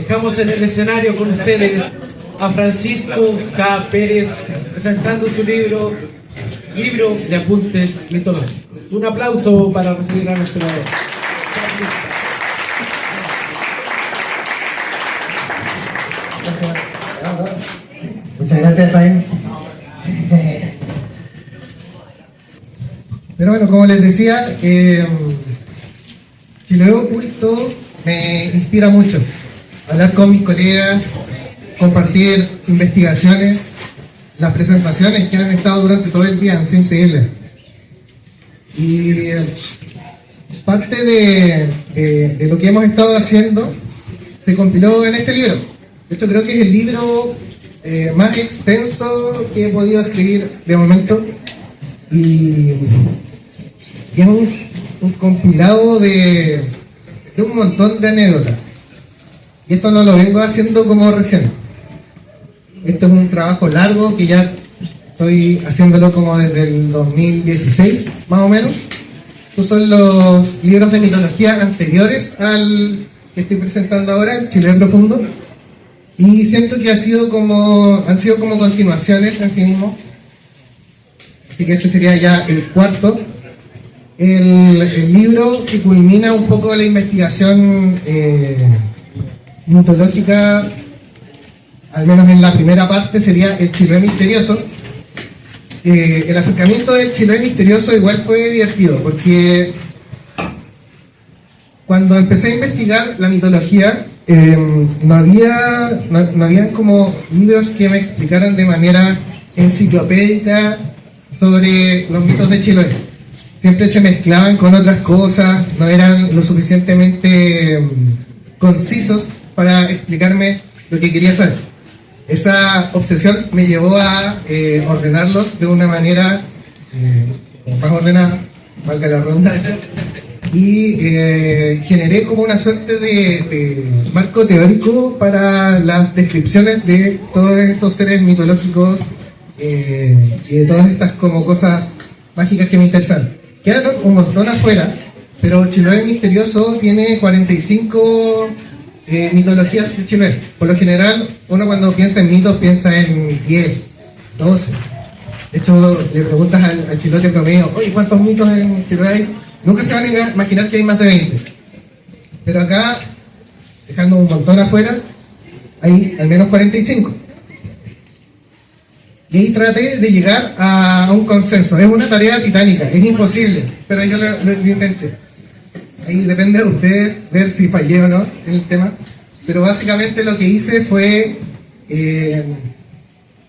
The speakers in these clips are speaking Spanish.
Dejamos en el escenario con ustedes a Francisco K. Pérez presentando su libro de apuntes mitológicos. Un aplauso para recibir a nuestro Muchas gracias, Efraín. Pero bueno, como les decía, Chiloé Oculto me inspira mucho. Hablar con mis colegas, compartir investigaciones, las presentaciones que han estado durante todo el día han sido increíbles. Y parte de lo que hemos estado haciendo se compiló en este libro. De hecho, creo que es el libro más extenso que he podido escribir de momento. Y es un compilado de un montón de anécdotas. Y esto no lo vengo haciendo como recién. Esto es un trabajo largo que ya estoy haciéndolo como desde el 2016, más o menos. Estos son los libros de mitología anteriores al que estoy presentando ahora, el Chiloé Profundo. Y siento que han sido como continuaciones en sí mismos. Así que este sería ya el cuarto. El libro que culmina un poco la investigación mitológica, al menos en la primera parte, sería el Chiloé Misterioso. El acercamiento del Chiloé Misterioso igual fue divertido, porque cuando empecé a investigar la mitología, no habían como libros que me explicaran de manera enciclopédica sobre los mitos de Chiloé. Siempre se mezclaban con otras cosas, no eran lo suficientemente concisos para explicarme lo que quería saber. Esa obsesión me llevó a ordenarlos de una manera más ordenada, valga la redundancia, y generé como una suerte de marco teórico para las descripciones de todos estos seres mitológicos y de todas estas como cosas mágicas que me interesan. Quedaron un montón afuera, pero Chiloé Misterioso tiene 45 mitologías de Chiloé. Por lo general, uno cuando piensa en mitos piensa en 10, 12. De hecho, le preguntas al chilote promedio, oye, ¿cuántos mitos en Chiloé hay? Nunca se van a imaginar que hay más de 20. Pero acá, dejando un montón afuera, hay al menos 45. Y ahí traté de llegar a un consenso. Es una tarea titánica, es imposible, pero yo lo intenté. Ahí depende de ustedes ver si fallé o no en el tema. Pero básicamente lo que hice fue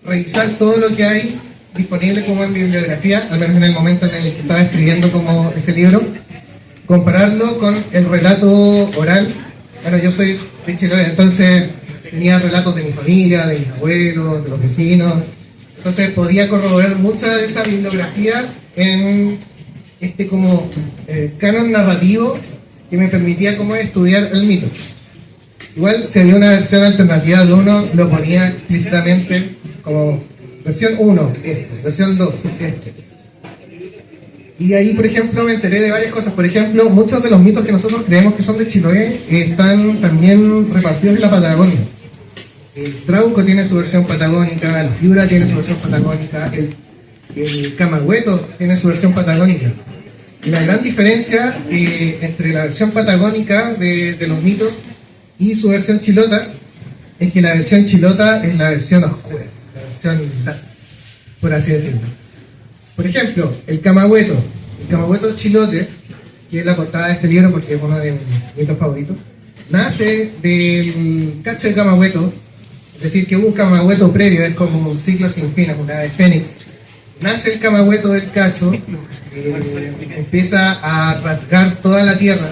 revisar todo lo que hay disponible como en bibliografía, al menos en el momento en el que estaba escribiendo como ese libro, compararlo con el relato oral. Bueno, yo soy de Chiloé, entonces tenía relatos de mi familia, de mis abuelos, de los vecinos. Entonces podía corroborar mucha de esa bibliografía en este como canon narrativo que me permitía como estudiar el mito. Igual si había una versión alternativa de uno, lo ponía explícitamente como versión 1, versión 2, Y ahí, por ejemplo, me enteré de varias cosas. Por ejemplo, muchos de los mitos que nosotros creemos que son de Chiloé están también repartidos en la Patagonia. El Trauco tiene su versión patagónica, el Piura tiene su versión patagónica, el Camagüeto tiene su versión patagónica. Y la gran diferencia entre la versión patagónica de los mitos y su versión chilota es que la versión chilota es la versión oscura, la versión dark, por así decirlo. Por ejemplo, el Camagüeto chilote, que es la portada de este libro porque es uno de mis mitos favoritos, nace del cacho de Camagüeto. Es decir, que hubo un Camagüeto previo, es como un ciclo sin fin, una de Fénix. Nace el Camagüeto del cacho, empieza a rasgar toda la tierra,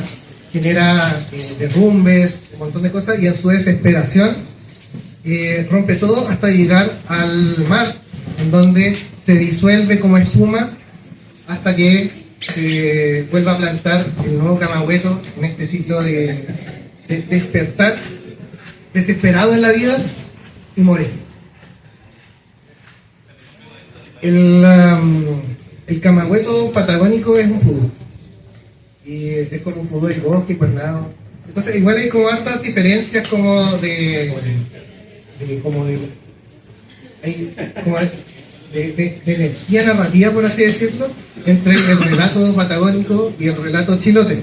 genera derrumbes, un montón de cosas, y en su desesperación rompe todo hasta llegar al mar, en donde se disuelve como espuma hasta que se vuelva a plantar el nuevo Camagüeto en este ciclo de despertar, desesperado en la vida, y morir. El Camagüeto patagónico es un pudú. Y es como un pudú del bosque, cuernado. Entonces igual hay como hartas diferencias como de energía narrativa, por así decirlo, entre el relato patagónico y el relato chilote.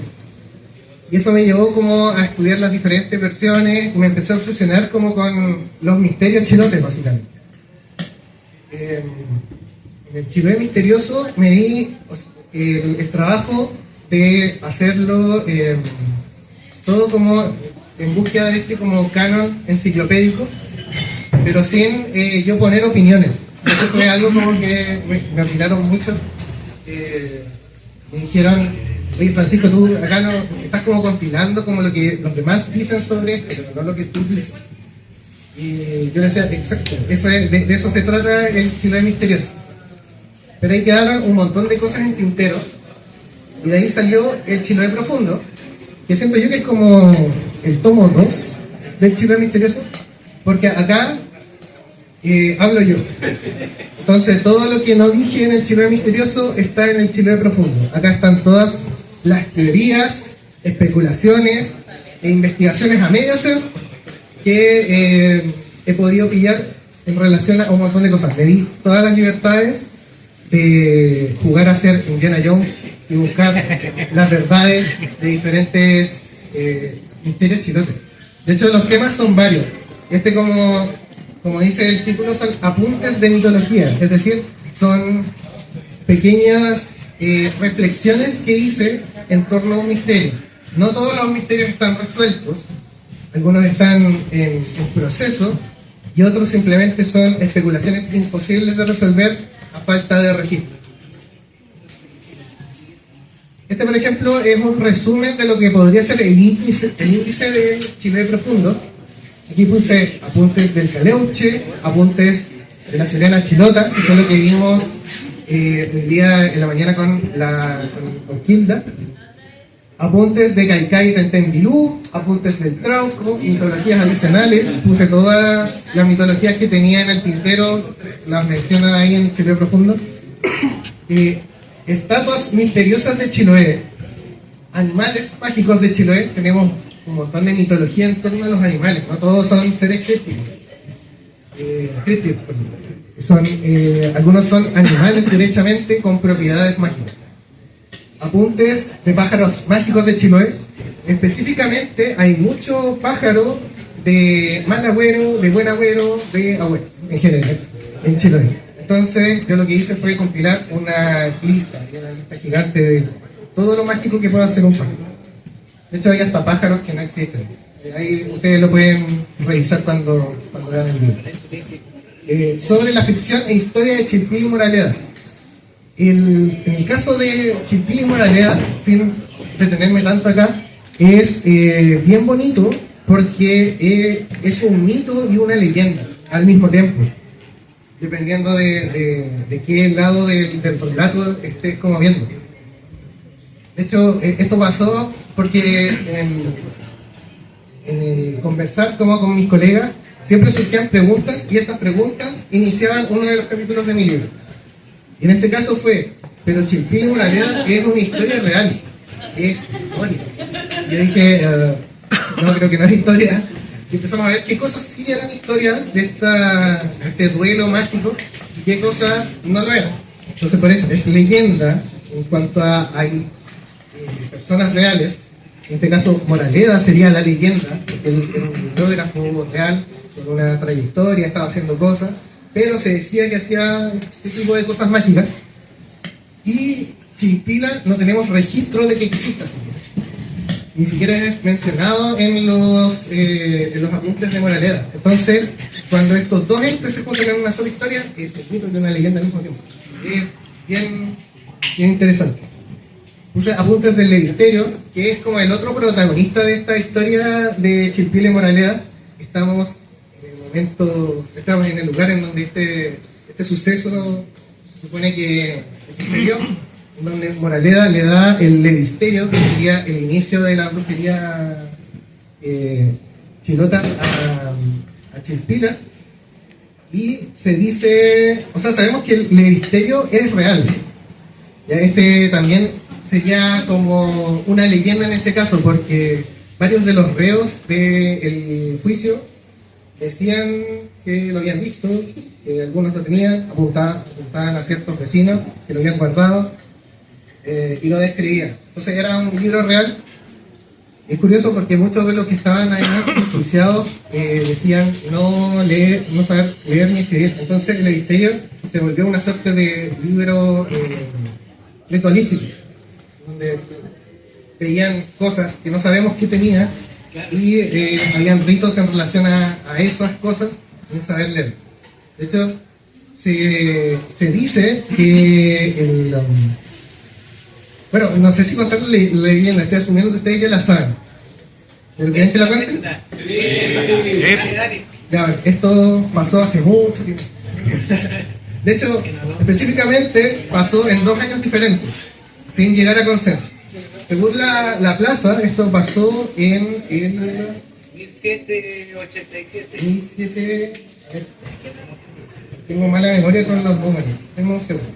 Y eso me llevó como a estudiar las diferentes versiones y me empecé a obsesionar como con los misterios chilotes, básicamente. En el Chiloé misterioso me di el trabajo de hacerlo todo como en búsqueda de este como canon enciclopédico, pero sin yo poner opiniones. Eso fue algo como que me opinaron mucho. Me dijeron, oye Francisco, tú acá no estás como compilando como lo que los demás dicen sobre esto, pero no lo que tú dices. Y yo le decía, exacto, eso es, de eso se trata el Chiloé misterioso. Pero ahí quedaron un montón de cosas en tintero, y de ahí salió el Chiloé profundo, que siento yo que es como el tomo 2 del Chiloé misterioso, porque acá hablo yo. Entonces todo lo que no dije en el Chiloé misterioso está en el Chiloé profundo. Acá están todas las teorías, especulaciones e investigaciones a medio hacer que he podido pillar en relación a un montón de cosas. Me di todas las libertades de jugar a ser Indiana Jones y buscar las verdades de diferentes misterios chilotes. De hecho, los temas son varios. Como dice el título, son apuntes de mitología, es decir, son pequeñas reflexiones que hice en torno a un misterio. No todos los misterios están resueltos, algunos están en proceso y otros simplemente son especulaciones imposibles de resolver a falta de registro. Este, por ejemplo, es un resumen de lo que podría ser el índice del Chiloé profundo. Aquí puse apuntes del Caleuche, apuntes de la Sirena Chilota, que fue lo que vimos el día en la mañana con Kilda. Apuntes de Caicay y Tentembilú, apuntes del Trauco, mitologías adicionales. Puse todas las mitologías que tenía en el tintero, las menciona ahí en Chiloé profundo. Estatuas misteriosas de Chiloé, animales mágicos de Chiloé. Tenemos un montón de mitología en torno a los animales, no todos son seres crípticos. Algunos son animales derechamente con propiedades mágicas. Apuntes de pájaros mágicos de Chiloé. Específicamente hay mucho pájaro de mal agüero, de buen agüero, de agüero en general en Chiloé. Entonces yo lo que hice fue compilar una lista gigante de todo lo mágico que puede hacer un pájaro. De hecho hay hasta pájaros que no existen. Ahí ustedes lo pueden revisar cuando vean el libro. Sobre la ficción e historia de Chilpil y Moraleda. En el caso de Chilpil y Moraleda, sin detenerme tanto acá, es bien bonito porque es un mito y una leyenda al mismo tiempo, dependiendo de qué lado del relato estés como viendo. De hecho, esto pasó porque en el conversar como con mis colegas siempre surgían preguntas y esas preguntas iniciaban uno de los capítulos de mi libro. Y en este caso fue, pero Chilpil y Moraleda es una historia real, es historia. Yo dije, no, creo que no es historia. Y empezamos a ver qué cosas sí eran historia de este duelo mágico y qué cosas no lo eran. Entonces por eso es leyenda en cuanto a hay personas reales. En este caso Moraleda sería la leyenda, porque él era un bibliógrafo real con una trayectoria, estaba haciendo cosas, pero se decía que hacía este tipo de cosas mágicas. Y Chilpila no tenemos registro de que exista siquiera. Ni siquiera es mencionado en los apuntes de Moraleda. Entonces, cuando estos dos entes se juntan en una sola historia, es un mito y una leyenda al mismo tiempo. Es bien interesante. Puse apuntes del Levisterio, que es como el otro protagonista de esta historia de Chilpila y Moraleda. Estamos en el lugar en donde este suceso se supone que sucedió, donde Moraleda le da el Levisterio, que sería el inicio de la brujería chilota a Chilpila, y se dice, o sea, sabemos que el Levisterio es real. Ya también sería como una leyenda en este caso, porque varios de los reos del juicio decían que lo habían visto, que algunos lo tenían, apuntaban a ciertos vecinos que lo habían guardado y lo describían. Entonces era un libro real. Es curioso porque muchos de los que estaban ahí enjuiciados decían no saber leer ni escribir. Entonces el edificio se volvió una suerte de libro ritualístico, donde veían cosas que no sabemos qué tenía y habían ritos en relación a esas cosas sin saber leer. De hecho, se dice que bueno, no sé si contarle la leyenda, estoy asumiendo que ustedes ya la saben. ¿Pero quieren que la cuente? Sí. Ya, esto pasó hace mucho tiempo. De hecho, específicamente pasó en 2 años diferentes, sin llegar a consenso. Según la plaza, esto pasó en el 1787. Tengo mala memoria con los números. Tengo un segundo.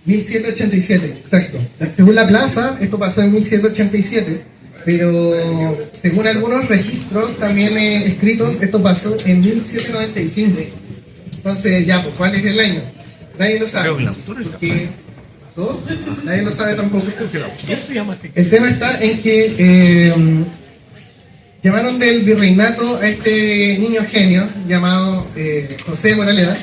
1787, exacto. Según la plaza, esto pasó en 1787, pero según algunos registros también escritos, esto pasó en 1795. Entonces, ya, pues, ¿cuál es el año? Nadie lo sabe. Porque pasó, nadie lo sabe tampoco. El tema está en que llamaron del virreinato a este niño genio llamado José de Moraleda,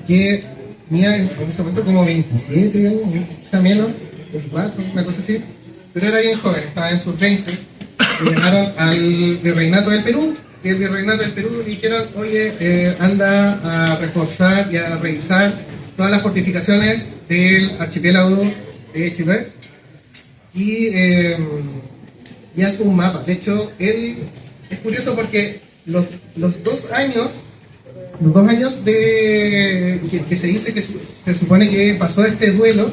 que tenía en ese momento como 27 años, quizá menos, 24, una cosa así, pero era bien joven, estaba en sus 20. Le llamaron al virreinato del Perú, y el virreinato del Perú le dijeron, oye, anda a reforzar y a revisar todas las fortificaciones del archipiélago de Chiloé y hace un mapa. De hecho, él es curioso porque los 2 años de que se dice que se supone que pasó este duelo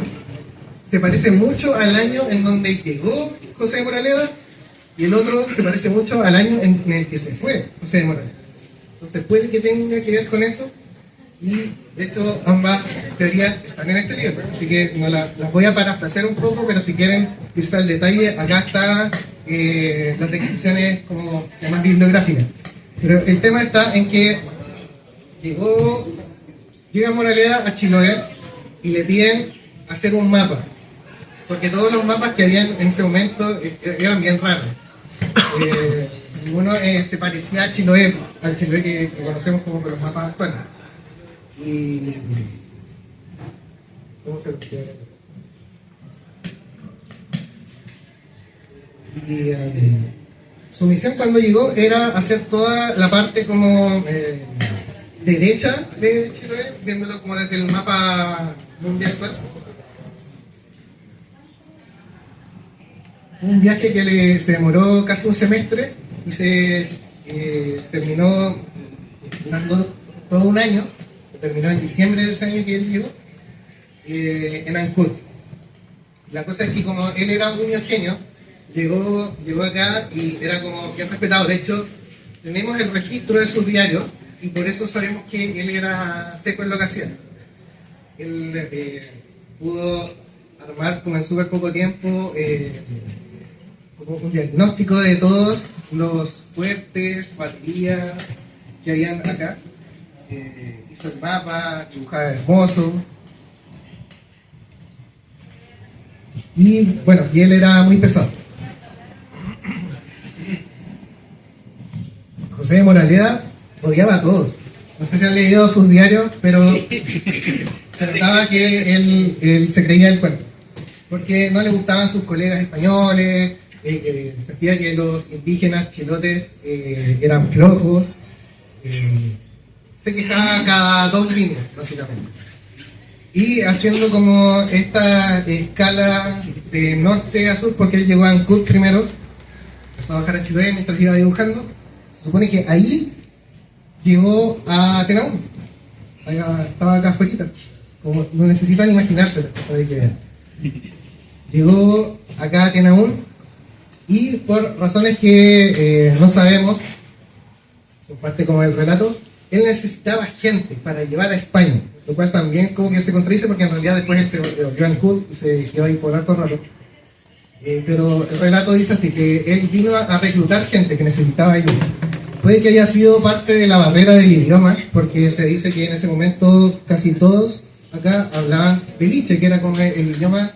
se parece mucho al año en donde llegó José de Moraleda, y el otro se parece mucho al año en el que se fue José de Moraleda. Entonces puede que tenga que ver con eso, y de hecho ambas teorías están en este libro, así que no las voy a parafrasear un poco, pero si quieren irse al detalle, acá está las descripciones como más bibliográficas. Pero el tema está en que llega Moraleda a Chiloé y le piden hacer un mapa, porque todos los mapas que habían en ese momento eran bien raros. Uno se parecía a Chiloé, al Chiloé que conocemos como los mapas actuales. Su misión cuando llegó era hacer toda la parte como derecha de Chiloé, viéndolo como desde el mapa mundial actual. Un viaje que se demoró casi un semestre y se terminó durando todo un año. Terminó en diciembre de ese año que él llegó en Ancud. La cosa es que como él era un niño genio, llegó acá y era como bien respetado. De hecho, tenemos el registro de sus diarios y por eso sabemos que él era seco en lo que hacía. Él pudo armar como en súper poco tiempo como un diagnóstico de todos los fuertes, baterías que habían acá. Hizo el mapa, dibujaba hermoso. Y bueno, y él era muy pesado. José de Moraleda odiaba a todos. No sé si han leído sus diarios, pero se notaba que él se creía el cuento. Porque no le gustaban sus colegas españoles, sentía que los indígenas chilotes eran flojos. Se quejaba cada 2 líneas, básicamente. Y haciendo como esta escala de norte a sur, porque él llegó a Ancud primero, empezó a bajar a Chiloé mientras iba dibujando. Se supone que ahí llegó a Tenaún. Estaba acá afuera, como no necesitan imaginárselo, para que vean. Llegó acá a Tenaún y por razones que no sabemos, son parte como del relato, él necesitaba gente para llevar a España, lo cual también como que se contradice porque en realidad después él se volvió a Ancud y se quedó ahí por harto rato. Pero el relato dice así, que él vino a reclutar gente que necesitaba ayuda. Puede que haya sido parte de la barrera del idioma, porque se dice que en ese momento casi todos acá hablaban beliche, que era como el idioma,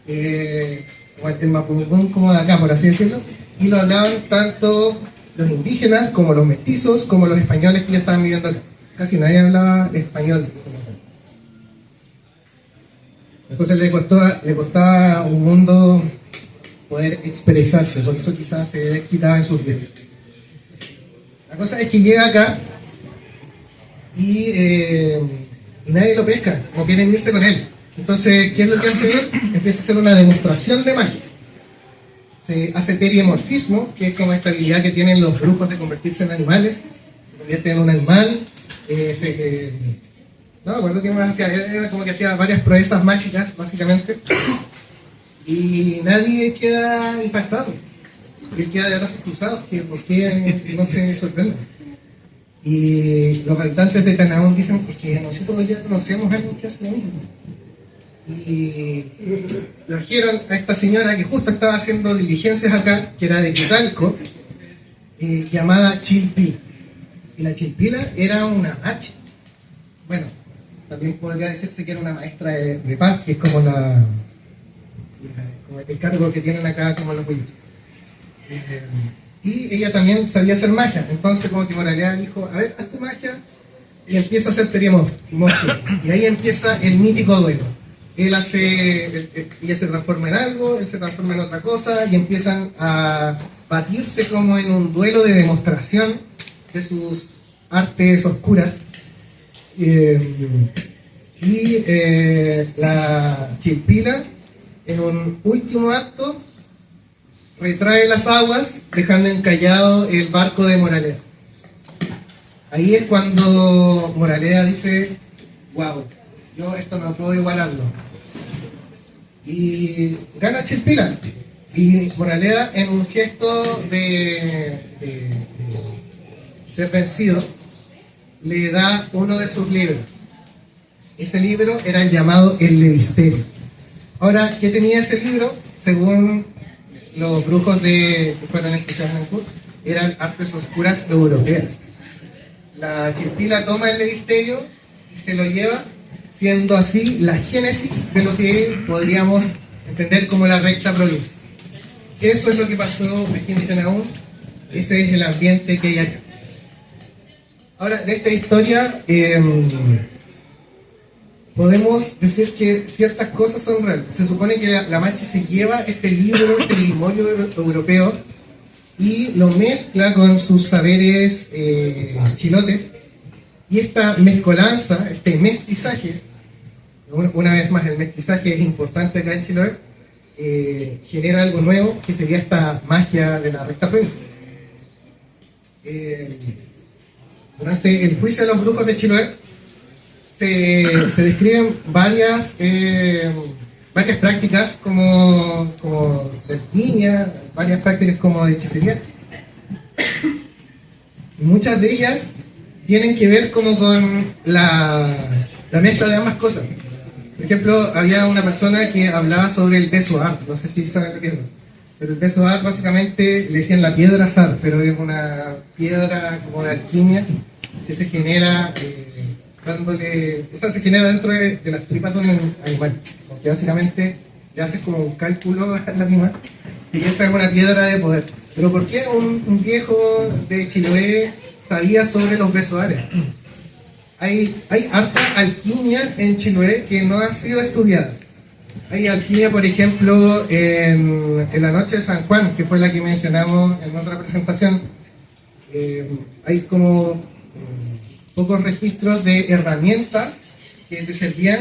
como el mapudungún, como de acá, por así decirlo, y lo hablaban tanto los indígenas como los mestizos, como los españoles que ya estaban viviendo acá. Casi nadie hablaba español. Entonces le costaba un mundo poder expresarse, por eso quizás se desquitaba en sus dientes. La cosa es que llega acá y nadie lo pesca, no quieren irse con él. Entonces, ¿qué es lo que hace él? Empieza a hacer una demostración de magia. Se hace teriemorfismo, que es como esta habilidad que tienen los brujos de convertirse en animales. Se convierte en un animal. No me acuerdo qué más hacía. Era como que hacía varias proezas mágicas, básicamente. Y nadie queda impactado. Él queda de brazos cruzados, que por qué no se sorprende. Y los habitantes de Tanaún dicen que nosotros ya conocemos a alguien que hace lo mismo. Y trajeron a esta señora que justo estaba haciendo diligencias acá, que era de Quetalco, llamada Chilpi. Y la Chilpila era una macha. Bueno, también podría decirse que era una maestra de paz, que es como como el cargo que tienen acá como los huillos. Y ella también sabía hacer magia, entonces como que Moralea dijo, a ver, haz tu magia, y empieza a hacer teriemorfia. Y ahí empieza el mítico duelo. Ella se transforma en algo, él se transforma en otra cosa, y empiezan a batirse como en un duelo de demostración de sus artes oscuras. La Chilpila, en un último acto, retrae las aguas, dejando encallado el barco de Moralea. Ahí es cuando Moralea dice, wow, yo esto no puedo igualarlo. Y gana Chilpila. Y Moralea, en un gesto de ser vencido, le da uno de sus libros. Ese libro era el llamado El Levisterio. Ahora, ¿qué tenía ese libro? Según los brujos que fueron escuchados en el curso, eran artes oscuras europeas. La Chilpila toma el Levisterio y se lo lleva, siendo así la génesis de lo que podríamos entender como la recta provincia. Eso es lo que pasó aquí en Tanaún. Ese es el ambiente que hay acá. Ahora, de esta historia podemos decir que ciertas cosas son reales. Se supone que la Machi se lleva este libro, este grimorio europeo, y lo mezcla con sus saberes chilotes, y esta mezcolanza, este mestizaje, una vez más el mestizaje es importante acá en Chiloé, genera algo nuevo que sería esta magia de la recta provincia. Durante el juicio de los brujos de Chiloé se describen varias prácticas como de alquimia, varias prácticas como de hechicería. Y muchas de ellas tienen que ver como con la mezcla de ambas cosas. Por ejemplo, había una persona que hablaba sobre el besoar, no sé si saben lo que es eso. Pero el besoar básicamente le decían la piedra zar, pero es una piedra como de alquimia que se genera se genera dentro de las tripas de un animal, porque básicamente le haces como un cálculo al animal y esa es una piedra de poder. Pero ¿por qué un viejo de Chiloé sabía sobre los besoares? Hay harta alquimia en Chiloé que no ha sido estudiada. Hay alquimia, por ejemplo, en la noche de San Juan, que fue la que mencionamos en otra presentación. Hay como pocos registros de herramientas que te servían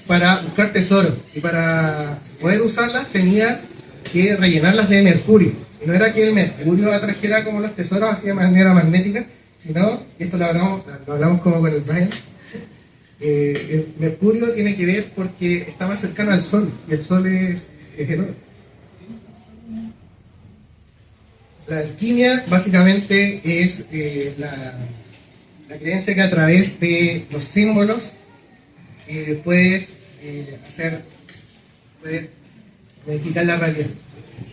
para buscar tesoros. Y para poder usarlas tenías que rellenarlas de mercurio. Y no era que el mercurio atrajera como los tesoros así de manera magnética, sino, esto lo hablamos como con el Brian, el mercurio tiene que ver porque está más cercano al sol, y el sol es el oro. La alquimia básicamente es la creencia que a través de los símbolos puedes modificar la realidad.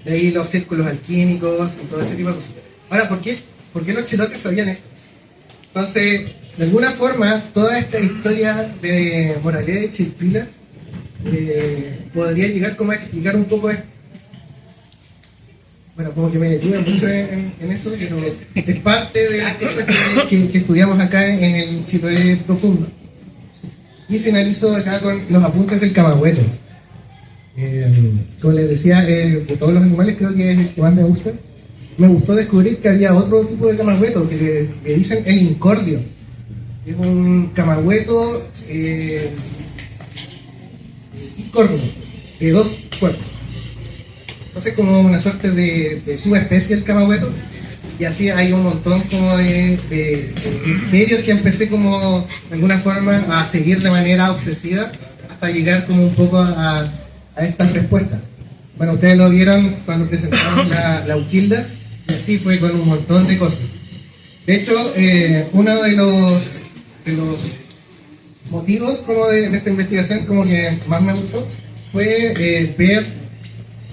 De ahí los círculos alquímicos y todo ese tipo de cosas. Ahora, ¿por qué los chilotes sabían esto? Entonces, de alguna forma, toda esta historia de Moralea y Chilpila podría llegar como a explicar un poco esto. Bueno, como que me ayuda mucho en eso, pero es parte de las cosas que estudiamos acá en el Chiloé Profundo. Y finalizo acá con los apuntes del camagüeto. Como les decía, de todos los animales creo que es el que más me gusta. Me gustó descubrir que había otro tipo de camagüeto que le dicen el incordio. Es un camagüeto incordio, de 2 cuerpos. Entonces como una suerte de subespecie del camagüeto. Y así hay un montón como de misterios que empecé como de alguna forma a seguir de manera obsesiva hasta llegar como un poco a estas respuestas. Bueno, ustedes lo vieron cuando presentamos la Uquilda, y así fue con un montón de cosas. De hecho, uno de los motivos como de esta investigación como que más me gustó fue ver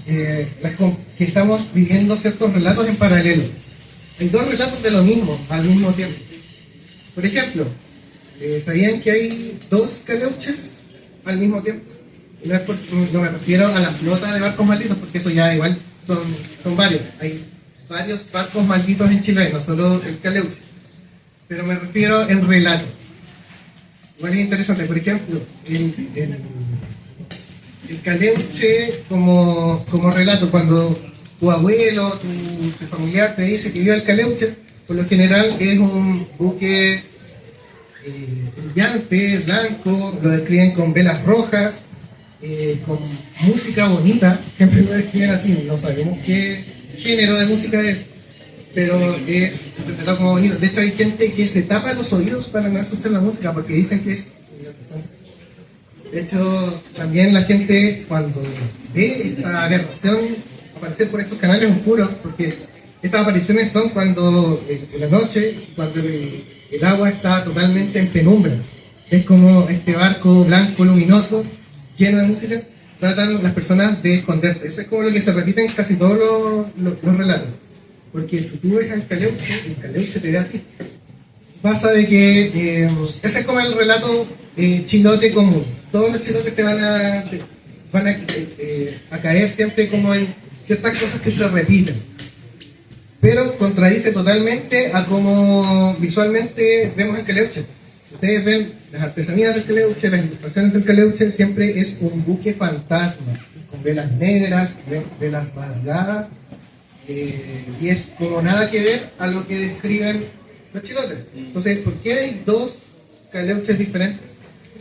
que estamos viviendo ciertos relatos en paralelo. Hay 2 relatos de lo mismo al mismo tiempo. Por ejemplo, ¿sabían que hay 2 caleuches al mismo tiempo? Y no me refiero a la flota de barcos malditos, porque eso ya igual son varios. Hay varios barcos malditos en Chile, no solo el caleuche. Pero me refiero en relato. Igual es interesante, por ejemplo, el caleuche como relato, cuando tu abuelo, tu familiar te dice que vive el caleuche, por lo general es un buque brillante, blanco, lo describen con velas rojas, con música bonita, siempre lo describen así, no sabemos qué género de música es, pero es interpretado como bonito. De hecho hay gente que se tapa los oídos para no escuchar la música porque dicen que es hipnotizante. De hecho, también la gente cuando ve esta aberración aparecer por estos canales oscuros, porque estas apariciones son cuando en la noche, cuando el agua está totalmente en penumbra. Es como este barco blanco luminoso lleno de música, tratan las personas de esconderse. Eso es como lo que se repite en casi todos los relatos, porque si tú ves al caleuche te ve a ti. Pasa de que ese es como el relato chilote común. Todos los chilotes te van a caer siempre como en ciertas cosas que se repiten, pero contradice totalmente a cómo visualmente vemos el caleuche. Ustedes ven las artesanías del caleuche, las ilustraciones del caleuche, siempre es un buque fantasma, con velas negras, velas rasgadas, y es como nada que ver a lo que describen los chilotes. Entonces, ¿por qué hay 2 caleuches diferentes?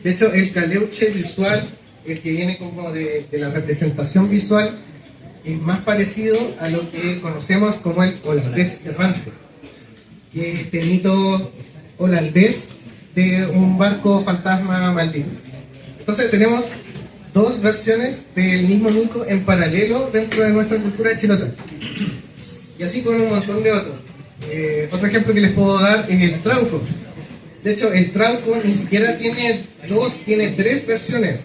De hecho, el caleuche visual, el que viene como de la representación visual, es más parecido a lo que conocemos como el holandés errante, que es este mito holandés de un barco fantasma maldito. Entonces tenemos 2 versiones del mismo mito en paralelo dentro de nuestra cultura chilota, y así con un montón de otros. Otro ejemplo que les puedo dar es el trauco. De hecho, el trauco ni siquiera tiene 2, tiene 3 versiones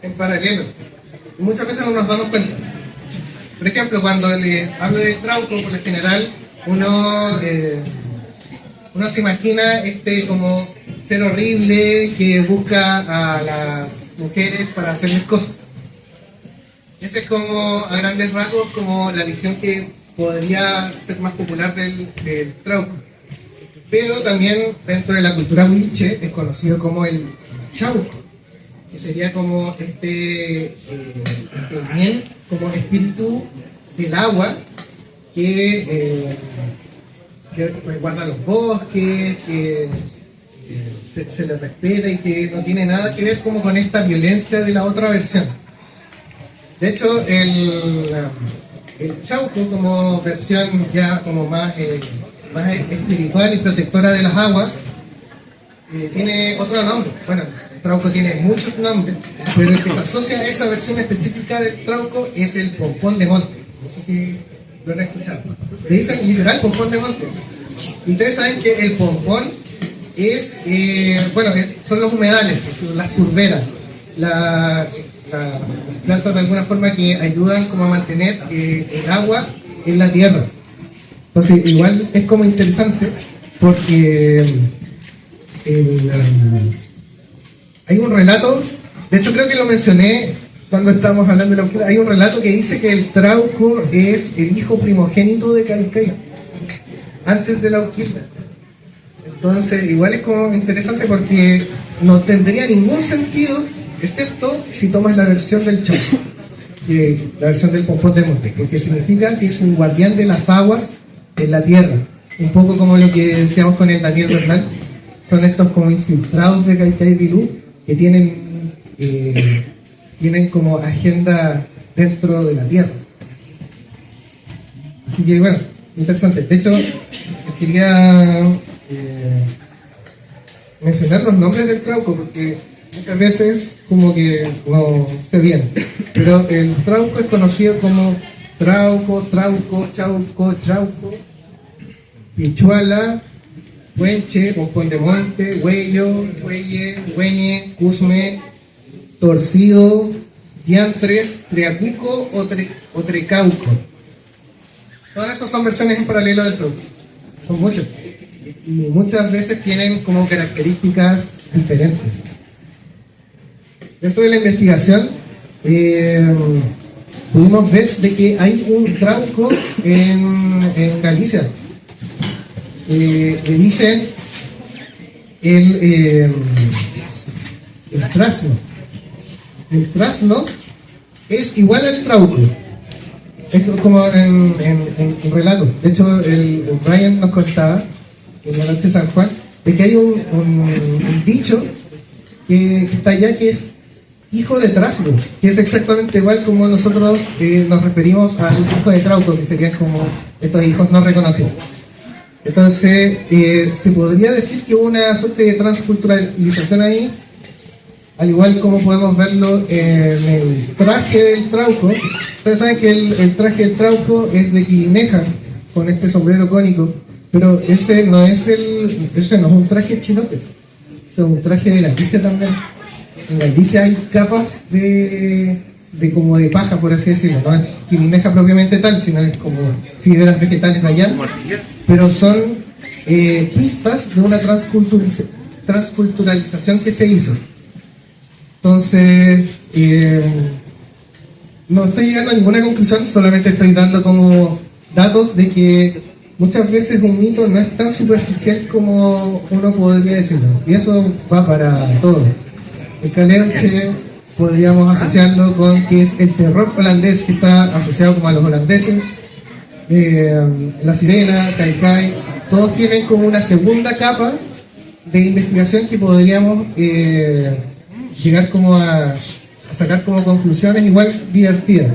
en paralelo, y muchas veces no nos damos cuenta. Por ejemplo, cuando le hablo de trauco, por lo general uno se imagina como ser horrible que busca a las mujeres para hacerles cosas. Ese es como, a grandes rasgos, como la visión que podría ser más popular del trauco. Pero también dentro de la cultura huilliche es conocido como el chauco, que sería como este bien, como espíritu del agua que guarda los bosques, que se le respeta y que no tiene nada que ver como con esta violencia de la otra versión. De hecho, el chauco como versión ya como más espiritual y protectora de las aguas, tiene otro nombre. Bueno, el trauco tiene muchos nombres, pero el que se asocia a esa versión específica del trauco es el pompón de monte. No sé si lo han escuchado. Le dicen literal pompón de monte. Ustedes saben que el pompón son los humedales, las turberas. La las plantas de alguna forma que ayudan como a mantener el agua en la tierra. Entonces igual es como interesante porque hay un relato, de hecho creo que lo mencioné cuando estábamos hablando de la Auquilda, hay un relato que dice que el trauco es el hijo primogénito de Calcaya, antes de la Auquilda. Entonces igual es como interesante porque no tendría ningún sentido, excepto si tomas la versión del Chavo, la versión del Pompón de Monte, que significa que es un guardián de las aguas en la tierra, un poco como lo que decíamos con el Daniel Bernal. Son estos como infiltrados de Calcay Vilú que tienen como agenda dentro de la tierra. Así que bueno, interesante. De hecho, quería mencionar los nombres del trauco porque muchas veces como que no sé bien, pero el trauco es conocido como trauco, chauco, trauco, pichuala, huenche, pompón de monte, huello, huelle, hueñe, cusme, torcido, diantres, triacuco o trecauco. Todas esas son versiones en paralelo del trauco. Son muchos. Y muchas veces tienen como características diferentes. Dentro de la investigación pudimos ver de que hay un trauco en Galicia. Le dicen el trasno. El trasno es igual al trauco. Es como en relato. De hecho, el Brian nos contaba en la noche de San Juan de que hay un dicho que está allá que es hijo de trasno, que es exactamente igual como nosotros nos referimos al hijo de trauco, que serían como estos hijos no reconocidos. Entonces, se podría decir que hubo una suerte de transculturalización ahí, al igual como podemos verlo en el traje del trauco. Ustedes saben que el traje del trauco es de Quilineja, con este sombrero cónico, pero ese no es un traje chinote, es un traje de Galicia también. En Galicia hay capas de como de paja, por así decirlo, no es Quilineja propiamente tal, sino es como fibras vegetales de allá, pero son pistas de una transculturalización que se hizo. Entonces, no estoy llegando a ninguna conclusión, solamente estoy dando como datos de que muchas veces un mito no es tan superficial como uno podría decirlo, y eso va para todo. El Caleuche podríamos asociarlo con que es el terror holandés, que está asociado como a los holandeses. La Sirena, Caicay, todos tienen como una segunda capa de investigación que podríamos llegar como a sacar como conclusiones igual divertidas.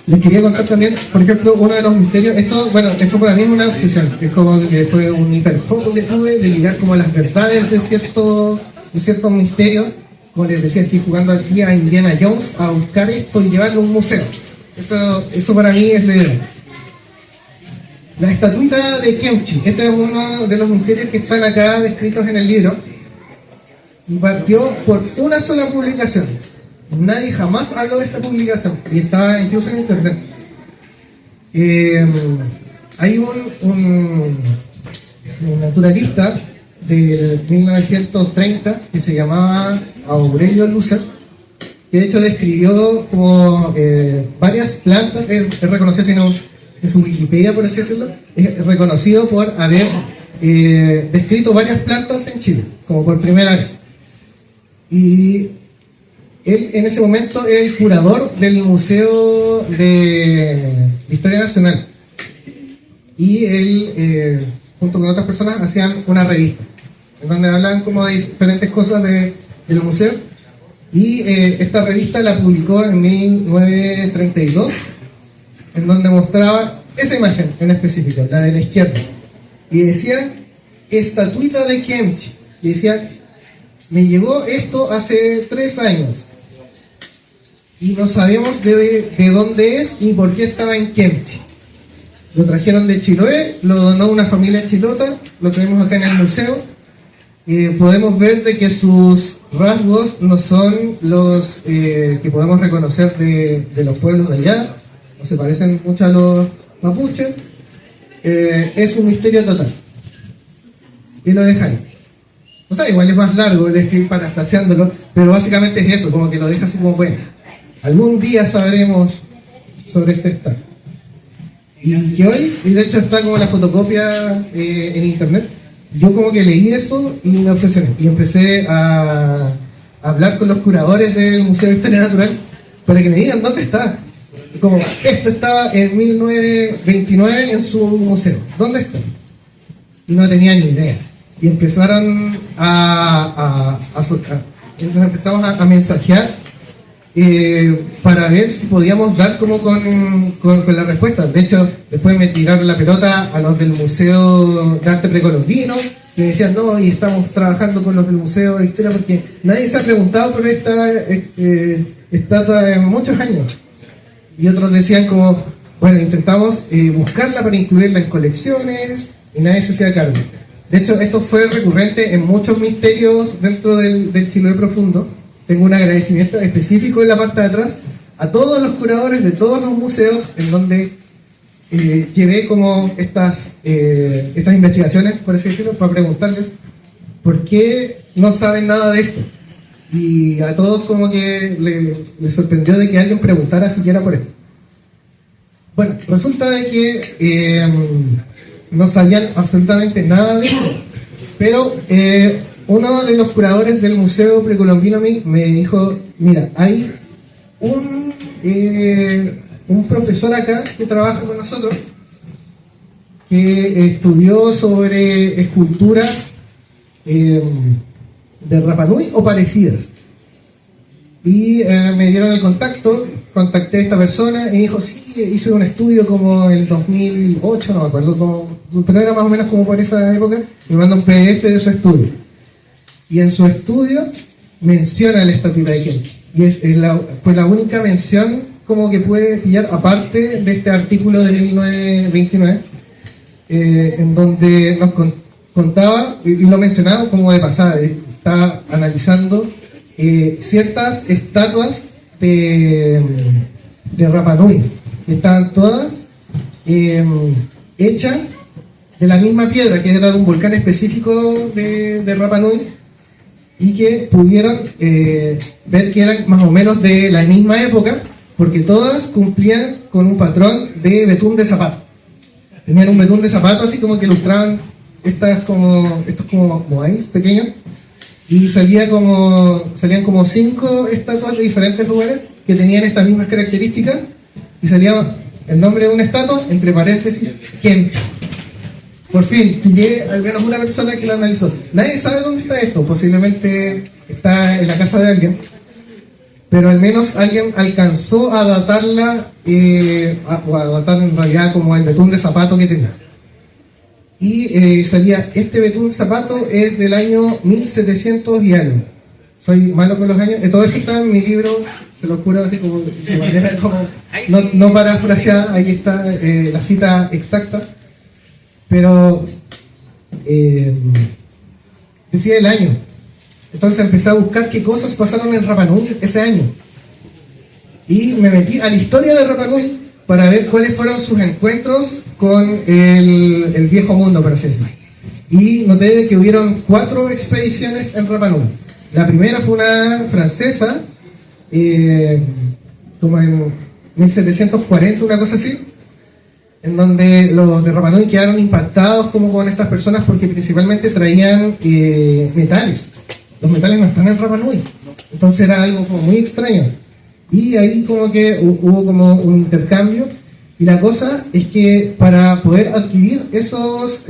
Les quería contar también, por ejemplo, uno de los misterios, esto para mí es una obsesión, es como que fue un hiperfoco que tuve de llegar como a las verdades de ciertos misterios. Como les decía, estoy jugando aquí a Indiana Jones a buscar esto y llevarlo a un museo. Eso para mí es lo ideal. La estatuita de Kemchi, este es uno de los misterios que están acá descritos en el libro, y partió por una sola publicación. Nadie jamás habló de esta publicación y está incluso en internet. Hay un naturalista del 1930 que se llamaba Aurelio Lucer, que de hecho describió como varias plantas. Es reconocido, tiene en su Wikipedia, por así decirlo, es reconocido por haber descrito varias plantas en Chile, como por primera vez. Y él en ese momento era el curador del Museo de Historia Nacional. Y él, junto con otras personas, hacían una revista, en donde hablaban como de diferentes cosas del museo. Y esta revista la publicó en 1932, en donde mostraba esa imagen en específico, la de la izquierda. Y decía, estatuita de Kemchi. Y decía, me llegó esto hace 3 años. Y no sabemos de dónde es ni por qué estaba en Kemchi. Lo trajeron de Chiloé, lo donó una familia chilota, lo tenemos acá en el museo. podemos ver de que sus rasgos no son los que podemos reconocer de los pueblos de allá, no se parecen mucho a los mapuches. Es un misterio total. Y lo deja ahí. O sea, igual es más largo, le estoy parafraseándolo, pero básicamente es eso, como que lo deja así como, bueno, algún día sabremos sobre este estado. Y hoy, y de hecho está como la fotocopia en internet, yo como que leí eso y me obsesioné. Y empecé a hablar con los curadores del Museo de Historia Natural para que me digan dónde está. Como, esto estaba en 1929 en su museo, ¿dónde está? Y no tenía ni idea. Y empezaron empezamos a mensajear para ver si podíamos dar como con la respuesta. De hecho, después me tiraron la pelota a los del Museo de Arte Precolombino, que decían, no, y estamos trabajando con los del Museo de Historia, porque nadie se ha preguntado por esta estatua en muchos años. Y otros decían como, bueno, intentamos buscarla para incluirla en colecciones, y nadie se hacía cargo. De hecho, esto fue recurrente en muchos misterios dentro del Chiloé profundo. Tengo un agradecimiento específico en la parte de atrás a todos los curadores de todos los museos en donde llevé como estas investigaciones, por así decirlo, para preguntarles por qué no saben nada de esto. Y a todos como que les sorprendió de que alguien preguntara siquiera por esto. Bueno, resulta de que no sabían absolutamente nada de eso, pero uno de los curadores del Museo Precolombino me dijo, mira, hay un profesor acá que trabaja con nosotros que estudió sobre esculturas de Rapa Nui o parecidas. Y me dieron el contacto, contacté a esta persona y me dijo, sí, hice un estudio como el 2008, no me acuerdo cómo, pero era más o menos como por esa época, me manda un PDF de su estudio. Y en su estudio menciona la estatuilla de Kent. Y fue la única mención como que puede pillar, aparte de este artículo de 1929, en donde nos contaba, y lo mencionaba como de pasada, estaba analizando ciertas estatuas de Rapa Nui. Estaban todas hechas de la misma piedra, que era de un volcán específico de Rapa Nui, y que pudieron ver que eran más o menos de la misma época, porque todas cumplían con un patrón de betún de zapato. Tenían un betún de zapato así como que ilustraban estos como moais pequeños, y salían como 5 estatuas de diferentes lugares que tenían estas mismas características, y salía el nombre de una estatua, entre paréntesis, Kent. Por fin, pillé al menos una persona que lo analizó. Nadie sabe dónde está esto, posiblemente está en la casa de alguien, pero al menos alguien alcanzó a datarla, o a datar en realidad como el betún de zapato que tenía. Y salía, este betún de zapato es del año 1700 y algo. Soy malo con los años, todo esto está en mi libro, se lo juro así como de manera como, no parafraseada, ahí está la cita exacta. Pero decía el año. Entonces empecé a buscar qué cosas pasaron en Rapa Nui ese año. Y me metí a la historia de Rapa Nui para ver cuáles fueron sus encuentros con el viejo mundo, por así decirlo. Y noté que hubieron 4 expediciones en Rapa Nui. La primera fue una francesa, como en 1740, una cosa así, en donde los de Rapa Nui quedaron impactados como con estas personas porque principalmente traían metales. Los metales no están en Rapa Nui, entonces era algo como muy extraño. Y ahí como que hubo como un intercambio, y la cosa es que para poder adquirir esos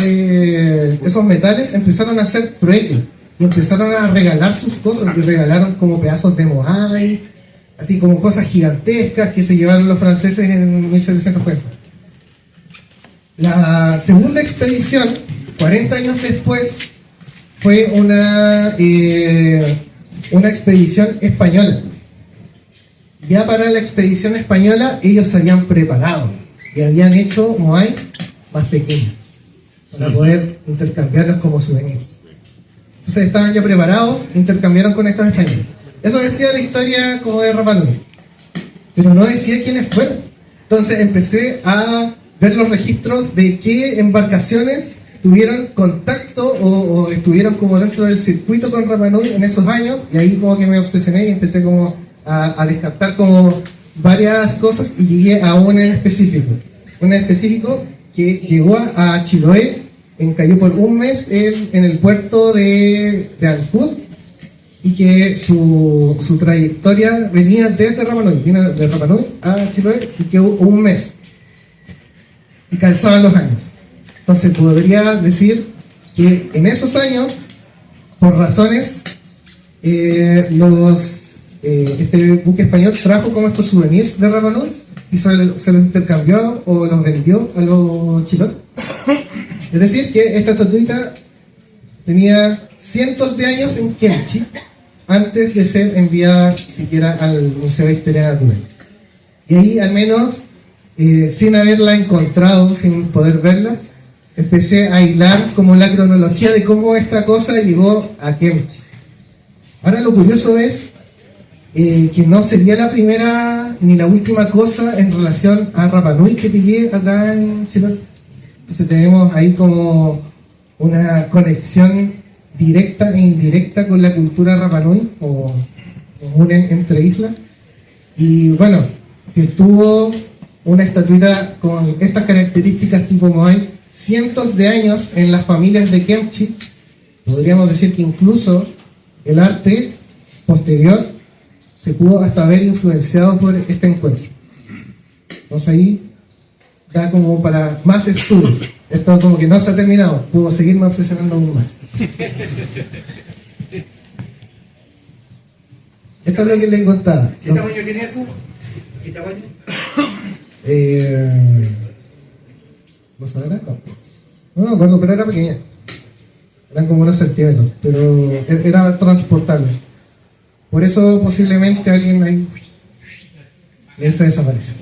metales empezaron a hacer trueque y empezaron a regalar sus cosas, y regalaron como pedazos de moai, así como cosas gigantescas que se llevaron los franceses en 1740. La segunda expedición, 40 años después, fue una expedición española. Ya para la expedición española ellos se habían preparado y habían hecho moais más pequeños para poder intercambiarlos como souvenirs. Entonces estaban ya preparados, intercambiaron con estos españoles. Eso decía la historia como de Rapa Nui, pero no decía quiénes fueron. Entonces empecé a ver los registros de qué embarcaciones tuvieron contacto o estuvieron como dentro del circuito con Rapa Nui en esos años, y ahí como que me obsesioné y empecé como a descartar como varias cosas y llegué a una en específico. Una en específico que llegó a Chiloé, cayó por un mes en el puerto de Ancud, y que su trayectoria venía desde Rapa Nui, vino de Rapa Nui a Chiloé y quedó un mes. Y calzaban los años. Entonces podría decir que en esos años, por razones, este buque español trajo como estos souvenirs de Rapa Nui y se los intercambió o los vendió a los chilotes. Es decir, que esta estatuita tenía cientos de años en Kemchi antes de ser enviada siquiera al Museo de Historia Natural. Y ahí, al menos, sin haberla encontrado, sin poder verla, empecé a hilar como la cronología de cómo esta cosa llegó a Kemchi. Ahora lo curioso es que no sería la primera ni la última cosa en relación a Rapa Nui que pillé acá en Chile. Entonces tenemos ahí como una conexión directa e indirecta con la cultura Rapa Nui, o unen entre islas. Y bueno, si estuvo una estatuita con estas características tipo Moai cientos de años en las familias de Kemchi, podríamos decir que incluso el arte posterior se pudo hasta ver influenciado por este encuentro. Entonces ahí da como para más estudios. Esto como que no se ha terminado, puedo seguirme obsesionando aún más. Esto es lo que les contaba. ¿Qué tamaño tiene eso? ¿Qué tamaño? ¿No sabrá? No me acuerdo, pero era pequeña. Eran como unos centímetros, pero era transportable. Por eso posiblemente alguien ahí se desaparece.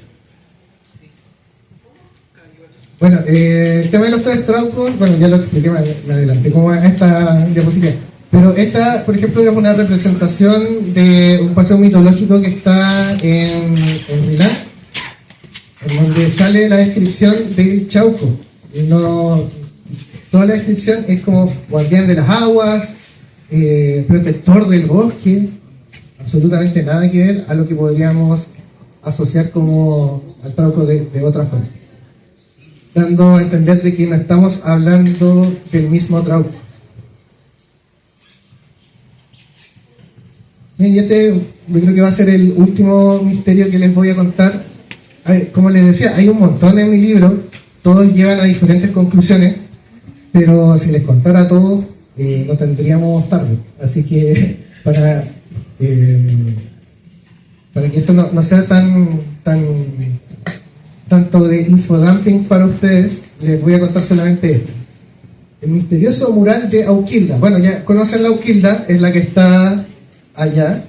Bueno, el tema de los tres traucos, bueno, ya lo expliqué, me adelanté como a esta diapositiva. Pero esta, por ejemplo, es una representación de un paseo mitológico que está en Milán, en donde sale la descripción del Chauco. Toda la descripción es como guardián de las aguas, protector del bosque, absolutamente nada que ver a lo que podríamos asociar como al Trauco de otra forma, dando a entender de que no estamos hablando del mismo Trauco. Y yo creo que va a ser el último misterio que les voy a contar. Como les decía, hay un montón en mi libro, todos llevan a diferentes conclusiones, pero si les contara a todos, no tendríamos tarde. Así que para que esto no sea tanto de infodumping para ustedes, les voy a contar solamente esto. El misterioso mural de Auquilda. Bueno, ya conocen la Auquilda, es la que está allá.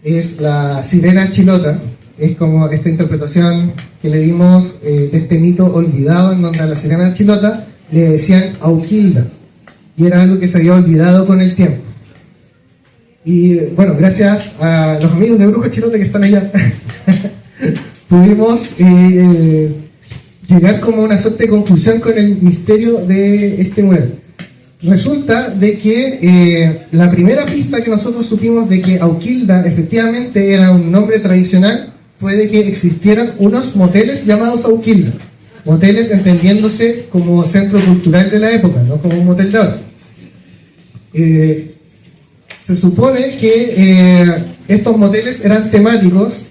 Es la sirena chilota. Es como esta interpretación que le dimos de este mito olvidado, en donde a la sirena chilota le decían Auquilda. Y era algo que se había olvidado con el tiempo. Y bueno, gracias a los amigos de Bruja Chilota que están allá, pudimos llegar como una suerte de conclusión con el misterio de este mural. Resulta de que la primera pista que nosotros supimos de que Auquilda efectivamente era un nombre tradicional fue de que existieran unos moteles llamados Auquilda. Moteles entendiéndose como centro cultural de la época, no como un motel de ahora. Se supone que estos moteles eran temáticos.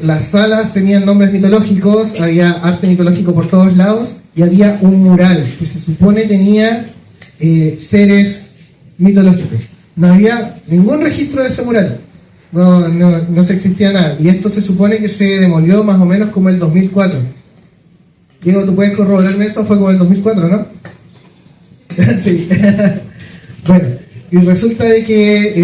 Las salas tenían nombres mitológicos, había arte mitológico por todos lados y había un mural que se supone tenía seres mitológicos. No había ningún registro de ese mural, no se existía nada, y esto se supone que se demolió más o menos como el 2004. Diego, ¿tú puedes corroborarme eso? Fue como el 2004, ¿no? Sí. Bueno, y resulta de que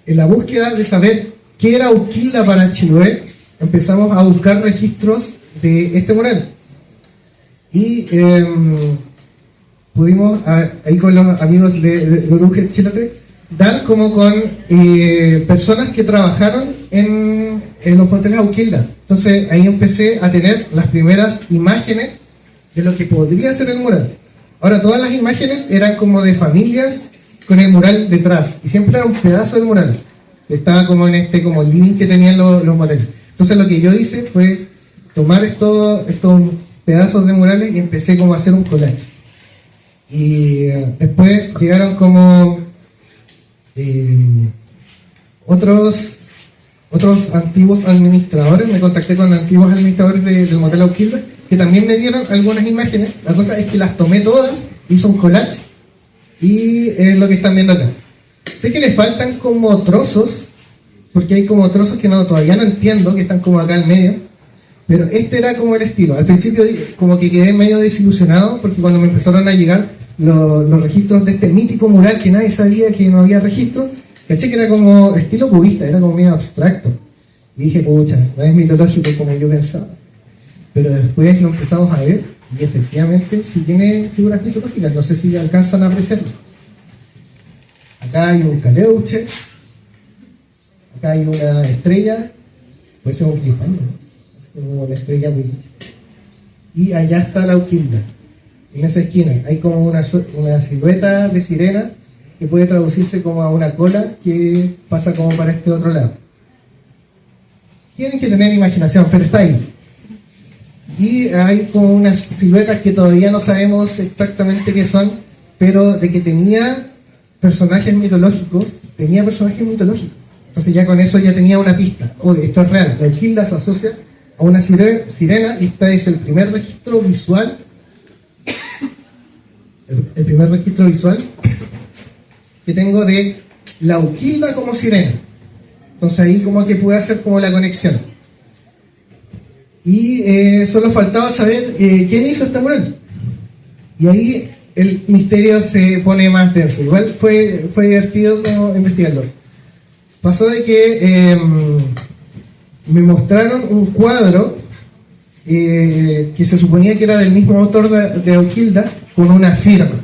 en la búsqueda de saber qué era Auquilda para Chiloé, empezamos a buscar registros de este mural. Y pudimos, ahí con los amigos de Uruge Chilote, dar como con personas que trabajaron en los hoteles Auquilda. Entonces ahí empecé a tener las primeras imágenes de lo que podría ser el mural. Ahora, todas las imágenes eran como de familias con el mural detrás, y siempre era un pedazo del mural. Estaba como en este como living que tenían los moteles. Entonces lo que yo hice fue tomar estos pedazos de murales y empecé como a hacer un collage. Y después llegaron como otros antiguos administradores. Me contacté con antiguos administradores del motel Auquilda, que también me dieron algunas imágenes. La cosa es que las tomé todas, hice un collage, y es lo que están viendo acá. Sé que les faltan como trozos, porque hay como trozos que todavía no entiendo, que están como acá al medio, pero este era como el estilo. Al principio como que quedé medio desilusionado, porque cuando me empezaron a llegar los registros de este mítico mural que nadie sabía que no había registro, caché que era como estilo cubista, era como medio abstracto, y dije, pucha, no es mitológico como yo pensaba. Pero después lo empezamos a ver, y efectivamente sí tiene figuras mitológicas. No sé si alcanzan a apreciarlo. Acá hay un caleuche, acá hay una estrella, puede ser un flipando, ¿no? Es como una estrella muy... Y allá está la Auquilda. En esa esquina hay como una silueta de sirena que puede traducirse como a una cola que pasa como para este otro lado. Tienen que tener imaginación, pero está ahí. Y hay como unas siluetas que todavía no sabemos exactamente qué son, pero de que tenía personajes mitológicos. Entonces ya con eso ya tenía una pista. Oye, esto es real. La Auquilda se asocia a una sirena, y este es el primer registro visual. El primer registro visual que tengo de la Auquilda como sirena. Entonces ahí como que pude hacer como la conexión. Y solo faltaba saber quién hizo este mural. Y ahí el misterio se pone más denso. Igual fue divertido como investigarlo. Pasó de que me mostraron un cuadro que se suponía que era del mismo autor de Auquilda, con una firma.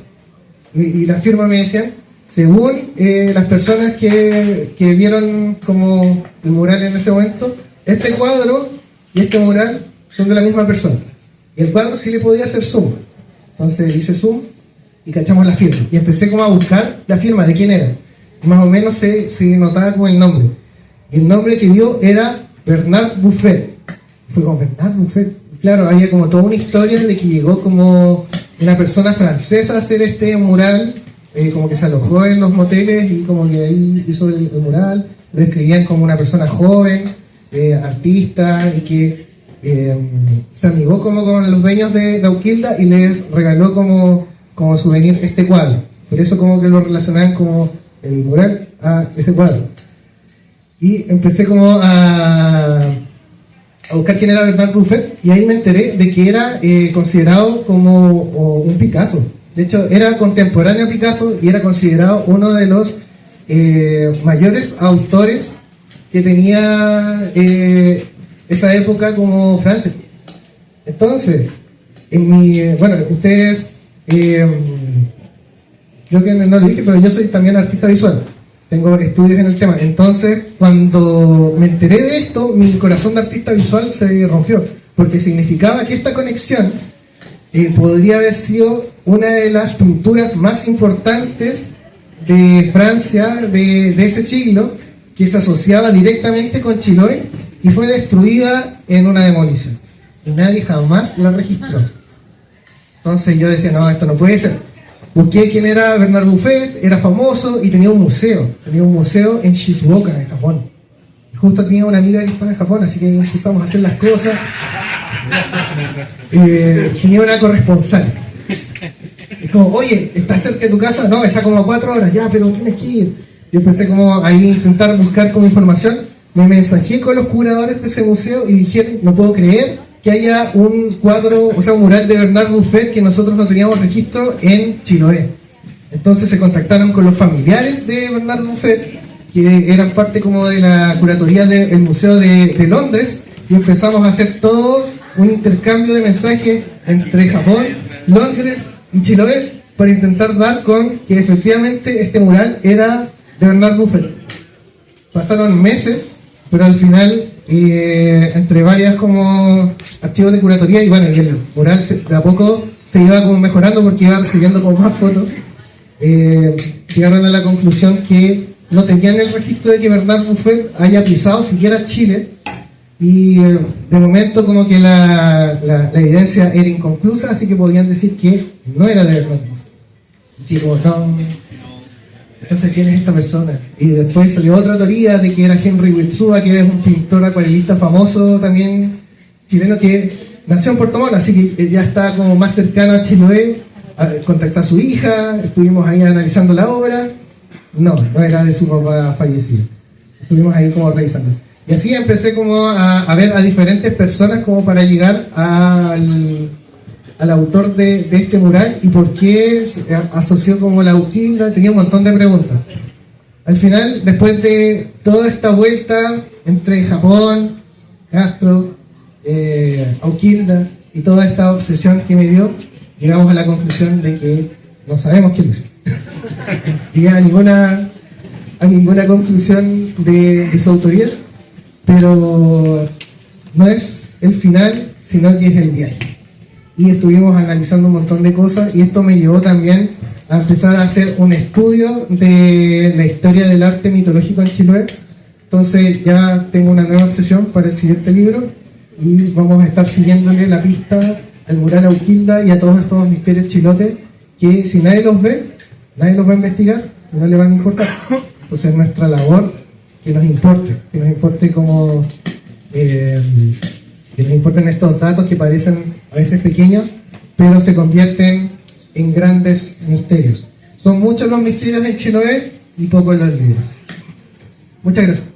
Y la firma me decían, según las personas que vieron como el mural en ese momento, este cuadro y este mural son de la misma persona. Y el cuadro sí le podía hacer zoom. Entonces hice zoom y cachamos la firma. Y empecé como a buscar la firma de quién era. Y más o menos se notaba como el nombre. Y el nombre que dio era Bernard Buffet. Fue como Bernard Buffet. Claro, había como toda una historia de que llegó como una persona francesa a hacer este mural, como que se alojó en los moteles y como que ahí hizo el mural. Lo describían como una persona joven, artista, y que se amigó como con los dueños de Auquilda y les regaló como souvenir este cuadro. Por eso como que lo relacionaban como el mural a ese cuadro. Y empecé como a buscar quién era Bernard Buffet, y ahí me enteré de que era considerado como un Picasso. De hecho, era contemporáneo a Picasso y era considerado uno de los mayores autores que tenía esa época como Francia. Entonces, bueno, ustedes, creo que no lo dije, pero yo soy también artista visual. Tengo estudios en el tema. Entonces, cuando me enteré de esto, mi corazón de artista visual se rompió, porque significaba que esta conexión podría haber sido una de las pinturas más importantes de Francia de ese siglo, que se asociaba directamente con Chiloé y fue destruida en una demolición. Y nadie jamás la registró. Entonces yo decía, no, esto no puede ser. Busqué quién era Bernard Buffet, era famoso y tenía un museo. Tenía un museo en Shizuoka, en Japón. Y justo tenía una amiga que estaba en Japón, así que empezamos a hacer las cosas. Tenía una corresponsal. Es como, oye, ¿está cerca de tu casa? No, está como a 4 horas, ya, pero tienes que ir. Yo empecé como ahí a intentar buscar como información. Me mensajé con los curadores de ese museo y dijeron, no puedo creer que haya un cuadro, o sea, un mural de Bernard Buffet que nosotros no teníamos registro en Chiloé. Entonces se contactaron con los familiares de Bernard Buffet, que eran parte como de la curatoría del Museo de Londres, y empezamos a hacer todo un intercambio de mensajes entre Japón, Londres y Chiloé, para intentar dar con que efectivamente este mural era de Bernard Buffet. Pasaron meses, pero al final, entre varias como archivos de curatoría, y bueno, y el mural de a poco se iba como mejorando porque iba recibiendo como más fotos, llegaron a la conclusión que no tenían el registro de que Bernard Buffet haya pisado siquiera Chile, y de momento como que la evidencia era inconclusa, así que podían decir que no era de Bernard Buffet. Y como, no, entonces ¿quién es esta persona? Y después salió otra teoría de que era Henry Wilsua, que es un pintor acuarelista famoso también chileno que nació en Puerto Montt, así que ya está como más cercano a Chiloé. Contactó a su hija, estuvimos ahí analizando la obra. No era de su papá fallecido. Estuvimos ahí como revisando. Y así empecé como a ver a diferentes personas como para llegar al autor de este mural y por qué se asoció como la Auquilda. Tenía un montón de preguntas. Al final, después de toda esta vuelta entre Japón, Castro, Auquilda y toda esta obsesión que me dio, llegamos a la conclusión de que no sabemos quién es. Y a ninguna conclusión de su autoría, pero no es el final, sino que es el viaje. Y estuvimos analizando un montón de cosas y esto me llevó también a empezar a hacer un estudio de la historia del arte mitológico en Chiloé. Entonces ya tengo una nueva obsesión para el siguiente libro y vamos a estar siguiéndole la pista al mural Auquilda y a todos estos misterios chilotes que si nadie los ve, nadie los va a investigar, no le van a importar. Entonces nuestra labor que nos importe como que nos importen estos datos que parecen a veces pequeños, pero se convierten en grandes misterios. Son muchos los misterios en Chiloé y pocos los libros. Muchas gracias.